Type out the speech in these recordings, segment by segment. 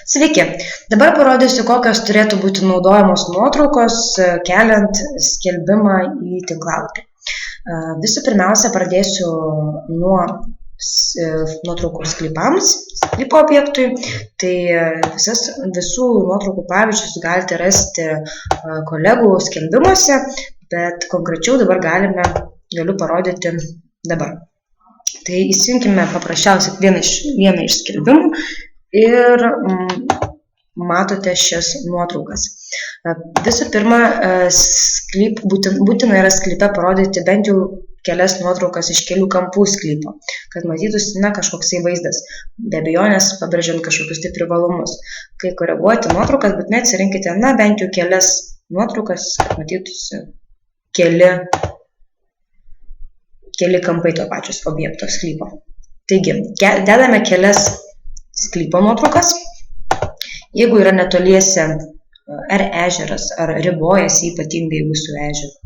Sveiki, dabar parodysiu, kokios turėtų būti naudojamos nuotraukos, keliant skelbimą į tinklalapį. Visų pirmiausia, pradėsiu nuo nuotraukų sklypams, sklypo objektui. Tai visų nuotraukų pavyzdžius galite rasti kolegų skelbimuose, bet konkrečiau dabar galiu parodyti dabar. Tai įsijunkime paprasčiausiai vieną iš skelbimų ir matote šias nuotraukas. Visų pirma, būtina yra sklype parodyti bent jau kelias nuotraukas iš kelių kampų sklypo, kad matytųsi kažkoksai vaizdas, be abejonės pabrėžiant kažkokius tai privalumus. Kai koreguoti nuotraukas, būtinai atsirinkite bent jau kelias nuotraukas, kad matytųsi keli kampai to pačios objekto sklypo. Taigi, dedame kelias sklypo nuotraukas. Jeigu yra netoliese ar ežeras, ar ribojasi ypatingai jeigu su ežeru,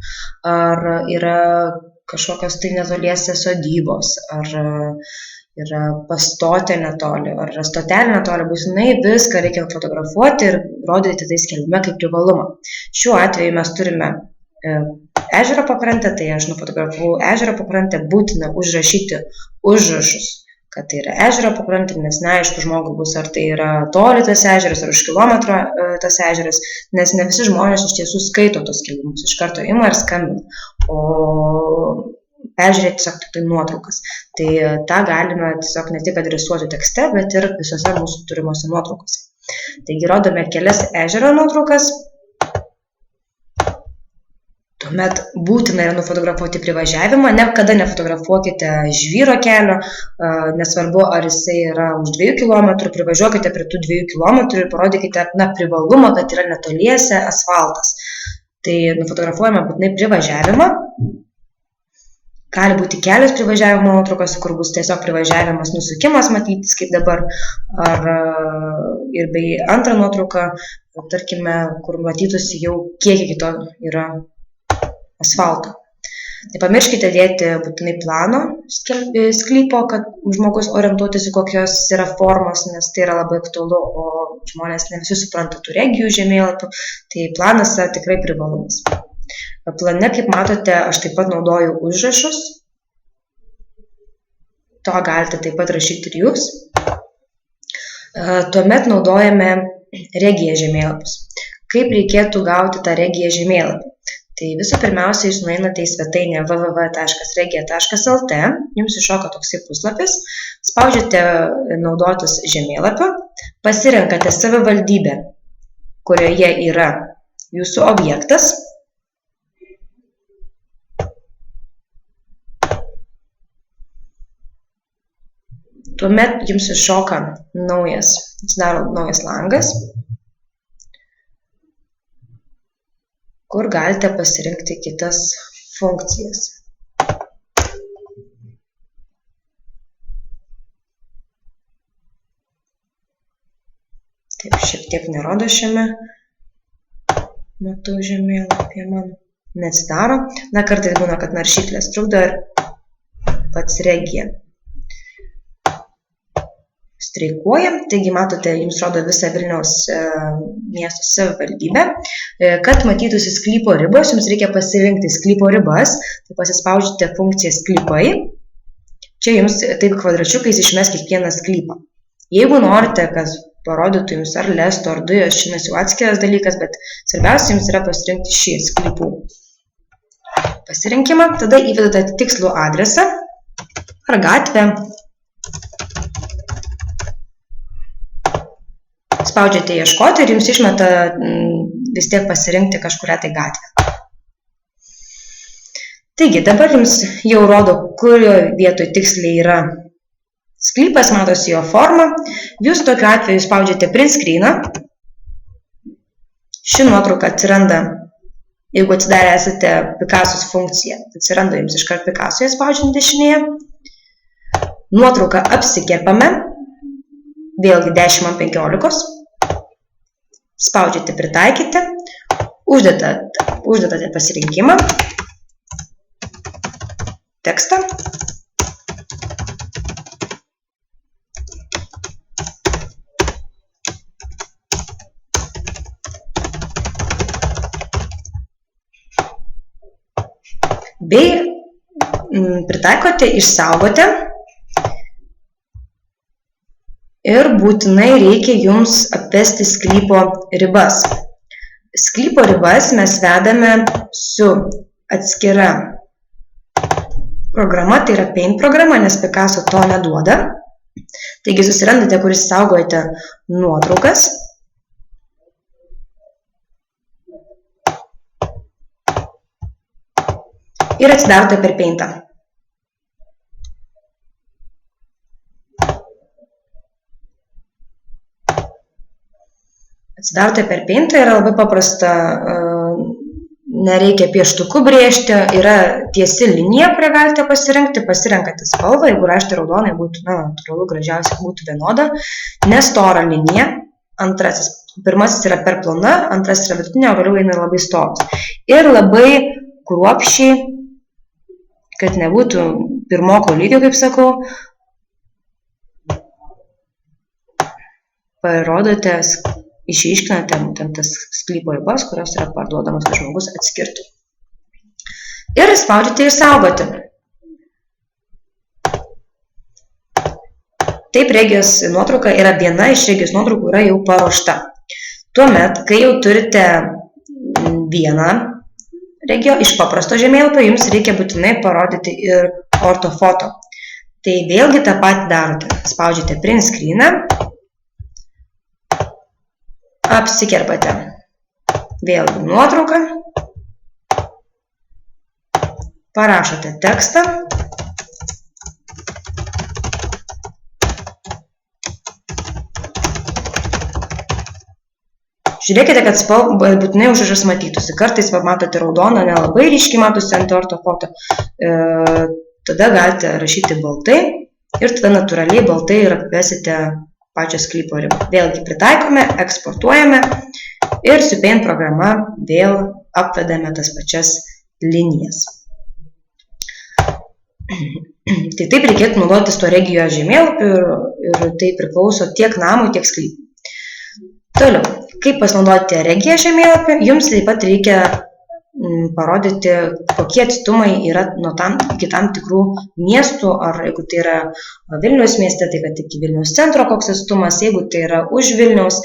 ar yra kažkokios tai netoliese sodybos, ar yra pastotė netoli, ar yra stotelė netoli, būtinai viską reikia fotografuoti ir rodyti tai skelbime kaip privalumą. Šiuo atveju mes turime ežero pakrantę, tai aš nufotografavau ežero pakrantę, būtina užrašyti užrašus, kad tai yra ežero pakrantė, nes neaišku žmogui bus, ar tai yra toli tas ežeras, ar už kilometro tas ežeras, nes ne visi žmonės iš tiesų skaito tos skelbimus, iš karto ima ir skambina, o peržiūrėti tiesiog tik tai nuotraukas. Tai tą galime tiesiog ne tik adresuoti tekste, bet ir visose mūsų turimose nuotraukose. Taigi rodome kelias ežero nuotraukas. Tuomet būtina yra nufotografuoti privažiavimą, niekada nefotografuokite žvyro kelio, nesvarbu ar jisai yra už 2 km, privažiuokite prie tų 2 km ir parodykite privalumą, kad yra netoliese asfaltas. Tai nufotografuojame būtinai privažiavimą. Gali būti kelios privažiavimo nuotraukos, kur bus tiesiog privažiavimas, nusukimas matytis kaip dabar, ir bei antrą nuotrauką, tarkime, kur matytųsi jau kiek iki to yra asfalto. Nepamirškite dėti būtinai plano sklypo, kad žmogus orientuotųsi kokios yra formos, nes tai yra labai aktualu, o žmonės ne visi supranta tų regijų žemėlapių, tai planas yra tikrai privalumas. Plane, kaip matote, aš taip pat naudoju užrašus, to galite taip pat rašyti ir jūs. Tuomet naudojame regiją žemėlapius. Kaip reikėtų gauti tą regiją žemėlapį? Tai visų pirmiausia, jūs nueinate į svetainę www.regija.lt, jums iššoka toksai puslapis, spaudžiate naudotis žemėlapiu, pasirenkate savivaldybę, kurioje yra jūsų objektas. Tuomet jums iššoka atsidaro naujas langas, kur galite pasirinkti kitas funkcijas. Taip, šiek tiek nerodo šiame metu žemėlapyje man. Neatsidaro. Kartais būna, kad naršyklės trukdo ir pats regija streikuoja. Taigi, matote, jums rodo visą Vilniaus miesto savivaldybę. Kad matytųsi sklypo ribos, jums reikia pasirinkti sklypo ribas. Tai pasispaudžiate funkciją sklypai. Čia jums taip kvadračiukais išmes kiekvieną sklypą. Jeigu norite, kad parodytų jums ar lesto, ar dujos, šiandien jau atskiras dalykas, bet svarbiausia jums yra pasirinkti šį sklypų pasirinkimą. Tada įvedate tikslų adresą ar gatvę. Spaudžiate ieškoti ir jums išmeta vis tiek pasirinkti kažkurią tai gatvę. Taigi, dabar jums jau rodo, kurioje vietoje tiksliai yra sklypas, matosi jo forma. Jūs tokiu atveju spaudžiate print screeną. Ši nuotrauka atsiranda, jeigu atsidarę esate Picassos funkciją, atsiranda jums iškart Picassoje spaudžiant dešinėje. Nuotrauką apsikerpame. Vėlgi 10x15, spaudžiate pritaikyti, uždedate pasirinkimą, tekstą, bei pritaikote, išsaugote ir būtinai reikia jums apvesti sklypo ribas. Sklypo ribas mes vedame su atskira programa, tai yra Paint programa, nes Picasso to neduoda. Taigi susirandate, kur išsaugojate nuotraukas. Ir atsidarote per Paintą. Atsidarote per Paintą, yra labai paprasta, nereikia pieštukų brėžti, yra tiesi linija, kurią galite pasirinkti, pasirenkate spalvą, jeigu rašti raudonai būtų, natūralu, gražiausia būtų vienoda, nestora linija, pirmasis yra per plona, antrasis yra vidutinė, o vėliau eina labai storas. Ir labai kruopščiai, kad nebūtų pirmoko lygio, kaip sakau, parodote, išryškinate būtent tas sklypo ribas, kurios yra parduodamas, kad žmogus atskirtų. Ir spaudžiate išsaugoti. Taip, regijos nuotrauka yra viena iš regijos nuotraukų yra jau paruošta. Tuomet, kai jau turite vieną regiją iš paprasto žemėlapio, jums reikia būtinai parodyti ir ortofoto. Tai vėlgi tą patį darote. Spaudžiate print screeną, apsikerpate vėlgi nuotrauką, parašote tekstą, žiūrėkite, kad būtinai užrašas matytųsi. Kartais matote raudoną, nelabai ryškiai matosi ant ortofoto. Tada galite rašyti baltai ir tada natūraliai baltai ir apvesite pačią sklypo ribą. Vėlgi pritaikome, eksportuojame ir su Paint programa vėl apvedame tas pačias linijas. Tai taip reikėtų naudotis to regijos žemėlapiu ir tai priklauso tiek namui, tiek sklypui. Toliau, kaip pasinaudoti regiją žemėlapį, jums taip pat reikia parodyti, kokie atstumai yra iki tam tikrų miestų, ar jeigu tai yra Vilniaus mieste, tai kad iki Vilniaus centro koks atstumas, jeigu tai yra už Vilniaus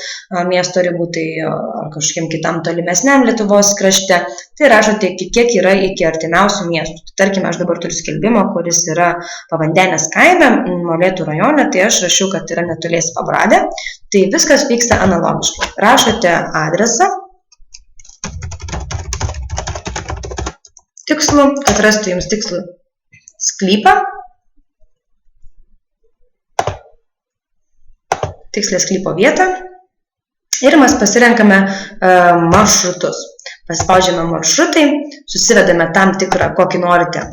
miesto ribų, tai ar kažkokiam kitam tolimesniam Lietuvos krašte, tai rašote, kiek yra iki artimiausių miestų. Tarkime, aš dabar turiu skelbimą, kuris yra Pavandenės kaime, Molėtų rajone, tai aš rašiau, kad yra netolies Pabradė, tai viskas vyksta analogiškai. Rašote adresą, tikslų, kad rastų jums tikslų sklypą, tikslę sklypo vietą ir mes pasirenkame maršrutus. Paspaudžiame maršrutai, susivedame tam tikrą, kokį norite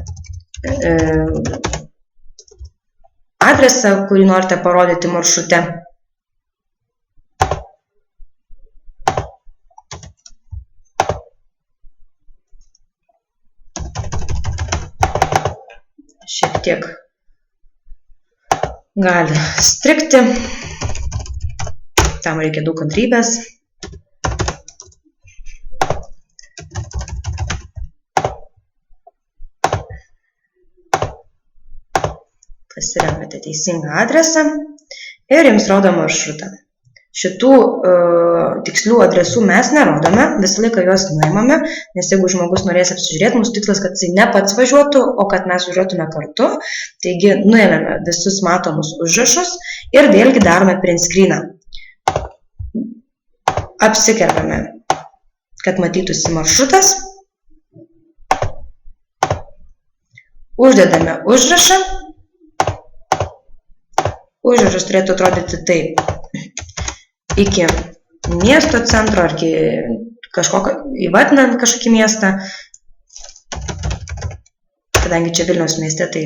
adresą, kurį norite parodyti maršrute. Šiek tiek gali strigti, tam reikia daug kantrybės. Pasirenkate teisingą adresą ir jums rodo maršrutą. Šitų tikslių adresų mes nerodome, visą laiką juos nuimame, nes jeigu žmogus norės apsižiūrėti, mūsų tikslas, kad jisai ne pats važiuotų, o kad mes važiuotume kartu. Taigi nuėmėme visus matomus užrašus ir vėlgi darome print screeną. Apsikerpame, kad matytųsi maršrutas. Uždedame užrašą. Užrašas turėtų atrodyti taip. Iki miesto centro ar įvardinant kažkokį miestą, kadangi čia Vilniaus mieste, tai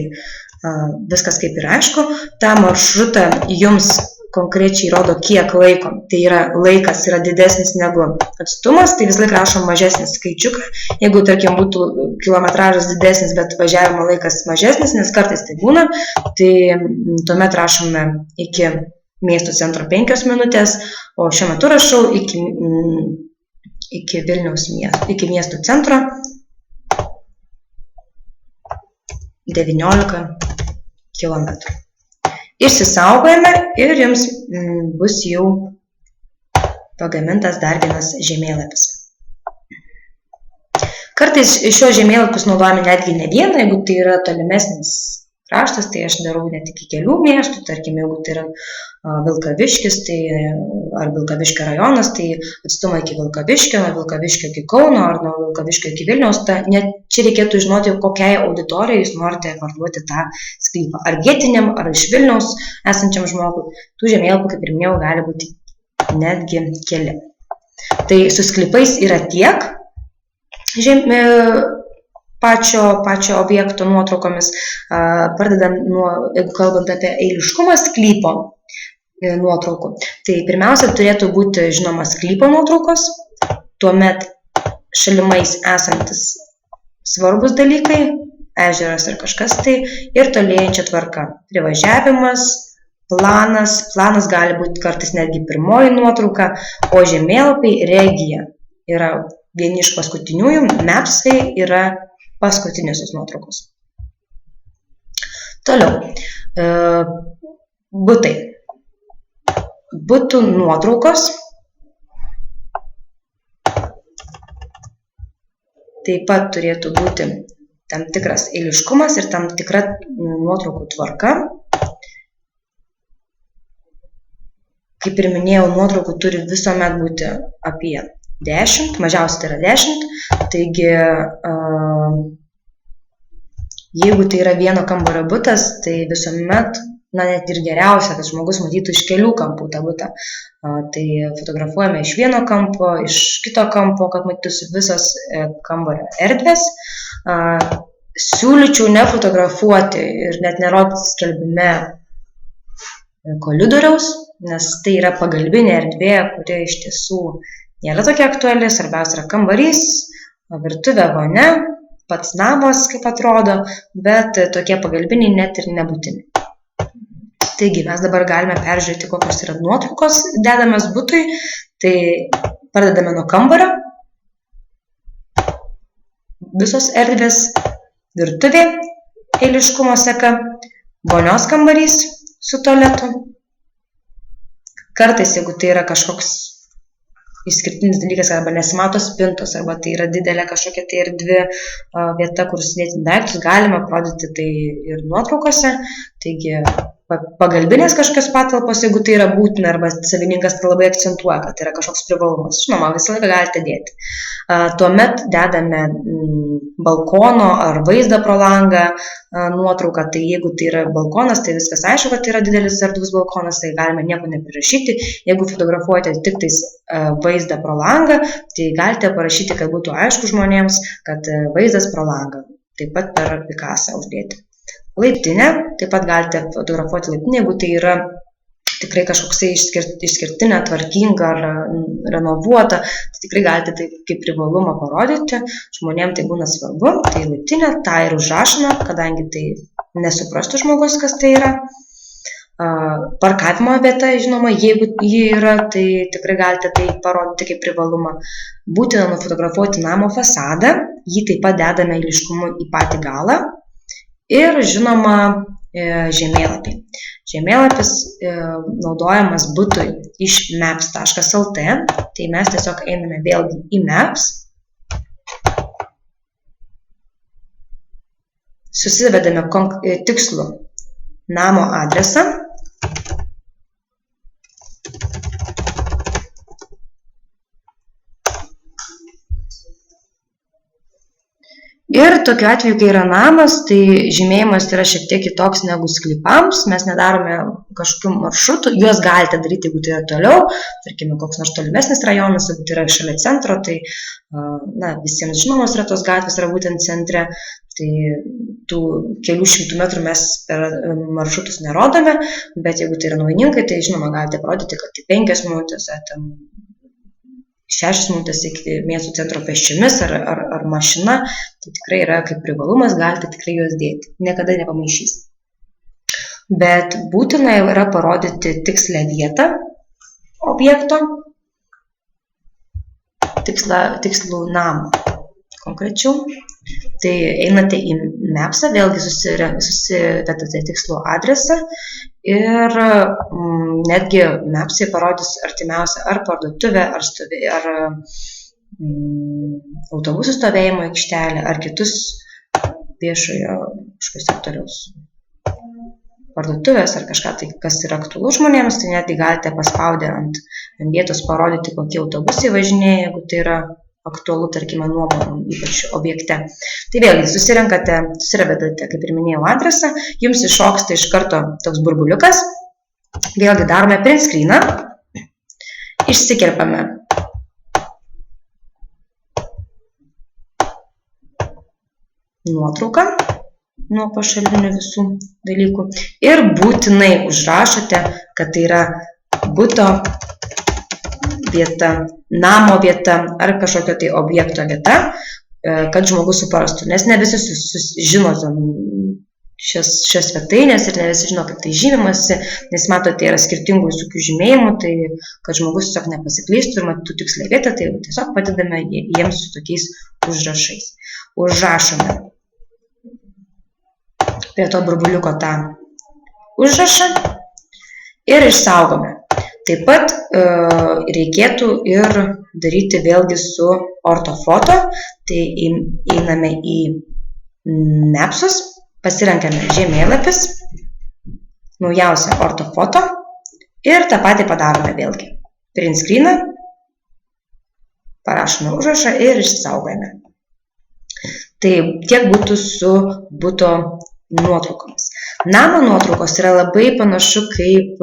viskas kaip ir aišku, tą maršrutą jums konkrečiai rodo kiek laiko, tai yra laikas yra didesnis negu atstumas, tai vis laik rašom mažesnis skaičiuką, jeigu tarkim būtų kilometražas didesnis, bet važiavimo laikas mažesnis, nes kartais tai būna, tai tuomet rašome iki miesto centro 5 minutės, o šiuo metu rašau iki Vilniaus miesto, iki miesto centro 19 km. Išsisaugojame ir jums bus jau pagamintas dar vienas žemėlapis. Kartais šios žemėlapius naudojame netgi ne vieną, jeigu tai yra tolimesnis kraštas, tai aš darau net iki kelių miestų, tarkim, jeigu tai yra Vilkaviškis ar Vilkaviškio rajonas, tai atstumą iki Vilkaviškio, nuo Vilkaviškio iki Kauno ar nuo Vilkaviškio iki Vilniaus, net čia reikėtų žinoti, kokiai auditorijai jūs norite parduoti tą sklypą. Ar vietiniam, ar iš Vilniaus esančiam žmogui. Tų žemėlapių, kaip ir minėjau, gali būti netgi keli. Tai su sklypais yra tiek pačio objekto nuotraukomis, pradedam nuo, jeigu kalbant apie eiliškumą sklypo nuotraukų. Tai pirmiausia turėtų būti žinoma sklypo nuotraukos, tuomet šalimais esantis svarbus dalykai, ežeras ar kažkas tai, ir tolėjančia tvarka. Privažiavimas, planas gali būti kartais netgi pirmoji nuotrauka, o žemėlapiai regija yra vieni iš paskutiniųjų, mapsai yra paskutinėsios nuotraukos. Toliau, butai. Butų nuotraukos. Taip pat turėtų būti tam tikras eiliškumas ir tam tikra nuotraukų tvarka. Kaip ir minėjau, nuotraukų turi visuomet būti apie 10, mažiausiai tai yra 10, taigi jeigu tai yra vieno kambario butas, tai visuomet, net ir geriausia, kad žmogus matytų iš kelių kampų tą butą. Tai fotografuojame iš vieno kampo, iš kito kampo, kad matytųsi visas kambario erdvės. Siūlyčiau nefotografuoti ir net nerodyti skelbime koridoriaus, nes tai yra pagalbinė erdvė, kuri iš tiesų nėra tokia aktuali, svarbiausia yra kambarys, virtuvė, vonia, pats namas, kaip atrodo, bet tokie pagalbiniai net ir nebūtini. Taigi, mes dabar galime peržiūrėti, kokios yra nuotraukos dedamas butui. Tai pradedame nuo kambario, visos erdvės, virtuvė, eiliškumo seka, vonios kambarys su tualetu. Kartais, jeigu tai yra kažkoks išskirtinis dalykas, arba nesimato spintos, arba tai yra didelė kažkokia tai erdvi vieta, kur sudėti daiktus, galima parodyti tai ir nuotraukose. Taigi, pagalbinės kažkokios patalpos, jeigu tai yra būtina, arba savininkas tai labai akcentuoja, kad tai yra kažkoks privalumas. Žinoma, visą laiką galite dėti. Tuomet dedame balkono ar vaizdą pro langą nuotrauką. Tai jeigu tai yra balkonas, tai viskas aišku, kad tai yra didelis erdvus balkonas, tai galime nieko neprirašyti. Jeigu fotografuojate tik tais vaizdą pro langą, tai galite parašyti, kad būtų aišku žmonėms, kad vaizdas pro langą. Taip pat per Picasą uždėti. Laiptinė, taip pat galite fotografuoti laiptinę, jeigu tai yra tikrai kažkoksai išskirtinė, tvarkinga ar renovuota, tai tikrai galite tai kaip privalumą parodyti, žmonėms tai būna svarbu. Tai laiptinė, tą ir užrašome, kadangi tai nesuprastų žmogus, kas tai yra. Parkavimo vieta, žinoma, jeigu ji yra, tai tikrai galite tai parodyti kaip privalumą. Būtina nufotografuoti namo fasadą, jį taip pat dedame eiliškumu į patį galą. Ir, žinoma, žemėlapiai. Žemėlapis naudojamas butui iš maps.lt, tai mes tiesiog einame vėlgi į maps, susivedame tikslų namo adresą, ir tokiu atveju, kai yra namas, tai žymėjimas yra šiek tiek kitoks negu sklypams, mes nedarome kažkokių maršrutų, juos galite daryti, jeigu tai yra toliau, tarkime, koks nors tolimesnis rajonas, jeigu tai yra šalia centro, tai visiems žinomos yra tos gatvės, yra būtent centre, tai tų kelių šimtų metrų mes per maršrutus nerodome, bet jeigu tai yra naujininkai, tai žinoma, galite parodyti, kad tai 5 minutės, 6 minutės iki miesto centro pėsčiomis ar mašina, tai tikrai yra kaip privalumas, galite tikrai juos dėti, niekada nepamaišys. Bet būtina yra parodyti tikslę vietą objekto, tikslų namą konkrečiau. Tai einate į mapsą, vėlgi susivedate tikslų adresą ir netgi mapsai parodys artimiausią ar parduotuvę, ar autobusų stovėjimo aikštelę, ar kitus viešojo sektoriaus parduotuvės, ar kažką tai, kas yra aktualu žmonėms, tai netgi galite paspaudę ant vietos parodyti, kokie autobusai važinėja, jeigu tai yra aktualu, tarkime, nuomojam, ypač objekte. Tai vėlgi, susivedate, kaip ir minėjau, adresą, jums iššoksta iš karto toks burbuliukas, vėlgi darome print screeną, išsikerpame nuotrauką nuo pašalinių visų dalykų ir būtinai užrašote, kad tai yra buto vieta, namo vieta ar kažkokio tai objekto vieta, kad žmogus suprastų, nes ne visi žino šias svetainės ir ne visi žino, kaip tai žymimasi, nes matote, yra skirtingų visokių žymėjimų, tai kad žmogus tiesiog nepasiklystų ir matytų tikslią vietą, tai tiesiog padedame jiems su tokiais užrašais. Užrašome prie to burbuliuko tą užrašą ir išsaugome. Taip pat reikėtų ir daryti vėlgi su ortofoto, tai einame į mapsus, pasirenkame žemėlapis, naujausią ortofoto ir tą patį padarome vėlgi. Print screeną, parašome užrašą ir išsaugojame. Tai tiek būtų su buto nuotraukomis. Namo nuotraukos yra labai panašu kaip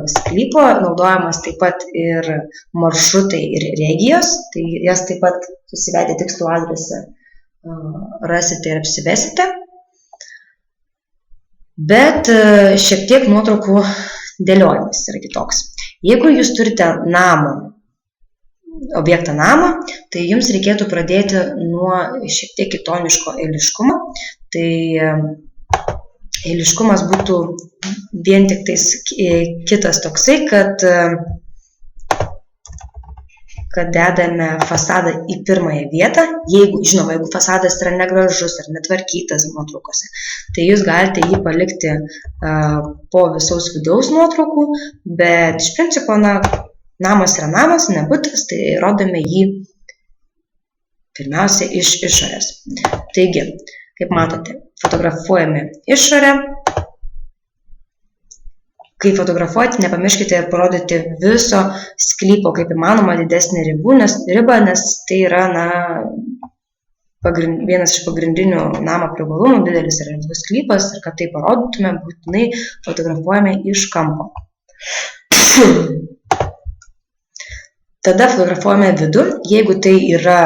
sklypo, naudojamas taip pat ir maršrutai ir regijos, tai jas taip pat susivedę tikslų adresą rasite ir apsivesite. Bet šiek tiek nuotraukų dėliojimas yra kitoks. Jeigu jūs turite objektą namą, tai jums reikėtų pradėti nuo šiek tiek kitoniško eiliškumo. Tai eiliškumas būtų vien tik tais kitas toksai, kad dedame fasadą į pirmąją vietą. Jeigu fasadas yra negražus ar netvarkytas nuotraukose, tai jūs galite jį palikti po visaus vidaus nuotraukų, bet iš principo, namas yra namas, ne butas, tai rodome jį pirmiausia iš išorės. Taigi, kaip matote, fotografuojame išorę. Kai fotografuojate, nepamirškite ir parodyti viso sklypo, kaip įmanoma, didesnį ribą, nes tai yra vienas iš pagrindinių namo privalumų, didelis yra erdvus sklypas, ir kad tai parodytume, būtinai fotografuojame iš kampo. Tada fotografuojame vidų, jeigu tai yra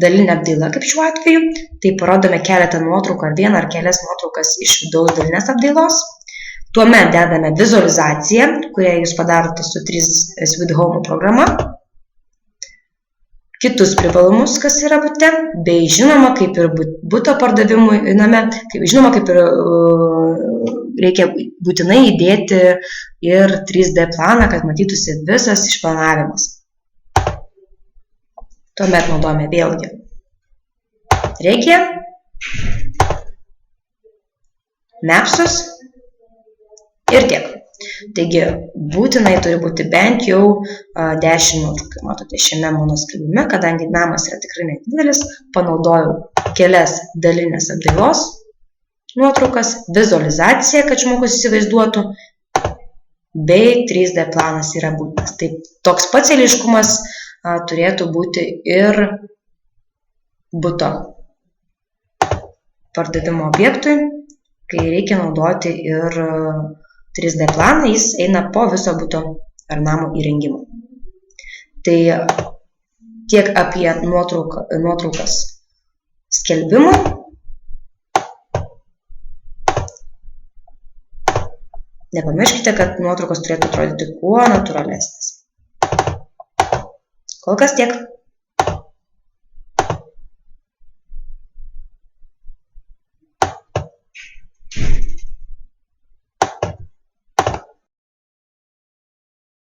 dalinė apdaila, kaip šiuo atveju, tai parodome keletą nuotraukų ar vieną ar kelias nuotraukas iš vidaus dalinės apdailos. Tuomet dedame vizualizaciją, kurią jūs padarote su 3S with Home programa. Kitus privalumus, kas yra bute, bei žinoma, kaip ir buto pardavimui name, žinoma, kaip ir reikia būtinai įdėti ir 3D planą, kad matytųsi visas išplanavimas. Tuomet naudojame vėlgi regiją, mapsus ir tiek. Taigi, būtinai turi būti bent jau 10 nuotraukų. Matote, šiame mano skelbime, kadangi namas yra tikrai nedidelis, panaudojau kelias dalinės apdailos nuotraukas, vizualizaciją, kad žmogus įsivaizduotų, bei 3D planas yra būtinas. Tai toks pats eiliškumas turėtų būti ir buto pardavimo objektui, kai reikia naudoti ir 3D planą, jis eina po viso buto ar namo įrengimo. Tai tiek apie nuotraukas skelbimui. Nepamirškite, kad nuotraukos turėtų atrodyti kuo natūralesnės. Kol kas tiek.